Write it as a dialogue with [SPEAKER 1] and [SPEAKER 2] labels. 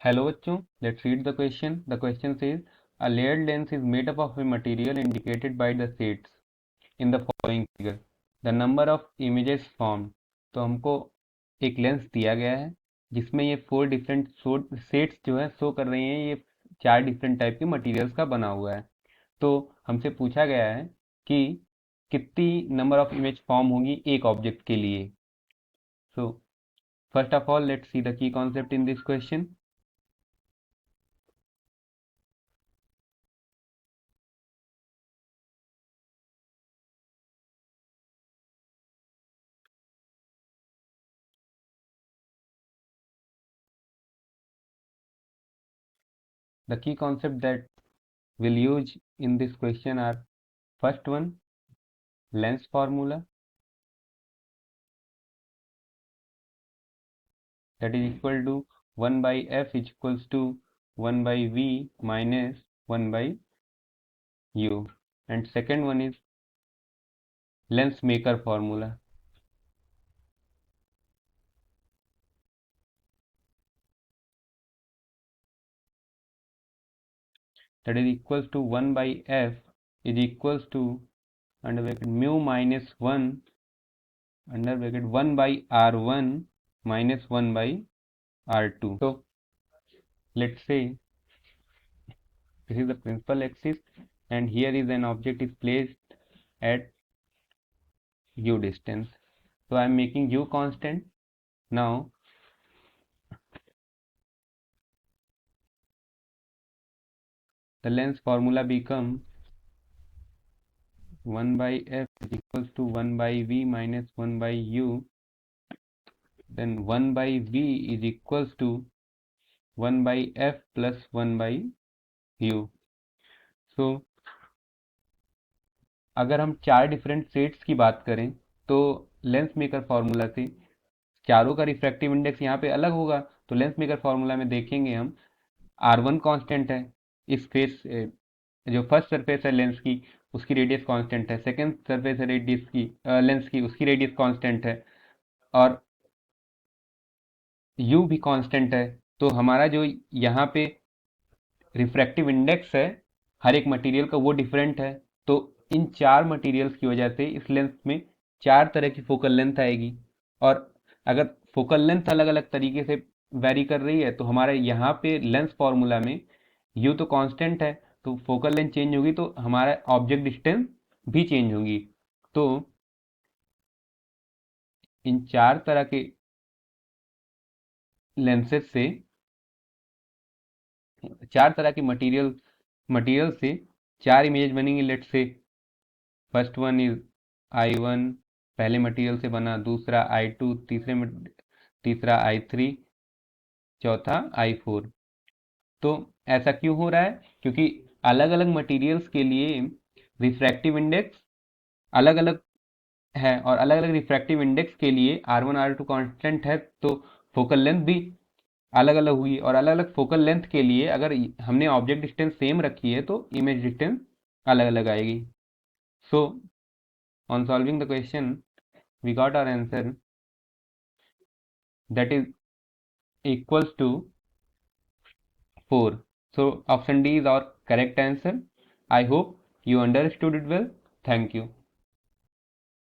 [SPEAKER 1] Hello बच्चों, let's read the question. The question says a layered lens is made up of a material indicated by the shades in the following figure. The number of images formed. तो हमको एक lens दिया गया है जिसमें ये 4 different shades जो है शो कर रही हैं। ये 4 डिफरेंट टाइप के मटेरियल्स का बना हुआ है। तो हमसे पूछा गया है कि कितनी नंबर ऑफ इमेज फॉर्म होगी एक ऑब्जेक्ट के लिए। So first of all let's see the key concept in this question. The key concept that we'll use in this question are: first one, lens formula, that is equal to 1 by f is equals to 1 by v minus 1 by u. And second one is lens maker formula, that is equals to 1 by f is equals to under bracket mu minus 1 under bracket 1 by r1 minus 1 by r2. So let's say this is the principal axis and here is an object is placed at u distance. So I am making u constant. Now the lens formula becomes 1 by f is equals to 1 by v minus 1 by u. Then 1 by v is equals to 1 by f plus 1 by u. So अगर हम 4 different shades की बात करें तो lens maker formula से चारों का refractive index यहाँ पे अलग होगा। तो लेंस मेकर फार्मूला में देखेंगे हम R1 कांस्टेंट है, इस फेस जो फर्स्ट सरफेस है लेंस की उसकी रेडियस कांस्टेंट है, सेकंड सरफेस है रेडियस की लेंस की उसकी रेडियस कांस्टेंट है और u भी कांस्टेंट है। तो हमारा जो यहाँ पे रिफ्रैक्टिव इंडेक्स है हर एक मटेरियल का वो डिफरेंट है। तो इन 4 मटेरियल्स की वजह से इस लेंस में 4 तरह की फोकल लेंथ आएगी और अगर फोकल लेंथ अलग अलग तरीके से वेरी कर रही है तो हमारे यहाँ पे लेंस फॉर्मूला में u तो कांस्टेंट है, तो फोकल लेंथ चेंज होगी तो हमारा ऑब्जेक्ट डिस्टेंस भी चेंज होगी। तो इन 4 तरह के लेंसेज से 4 तरह के मटेरियल से 4 इमेज बनेंगी। Let's say first one is I1 पहले मटेरियल से बना, दूसरा I2 तीसरा I3, चौथा I4। तो ऐसा क्यों हो रहा है? क्योंकि अलग अलग मटेरियल्स के लिए रिफ्रैक्टिव इंडेक्स अलग अलग है और अलग अलग रिफ्रैक्टिव इंडेक्स के लिए R1 R2 कांस्टेंट है तो फोकल लेंथ भी अलग अलग हुई और अलग अलग फोकल लेंथ के लिए अगर हमने ऑब्जेक्ट डिस्टेंस सेम रखी है तो इमेज डिस्टेंस अलग अलग आएगी। सो on solving the question we got our answer that is equals to 4. So option D is our correct answer. I hope you understood it well. Thank you.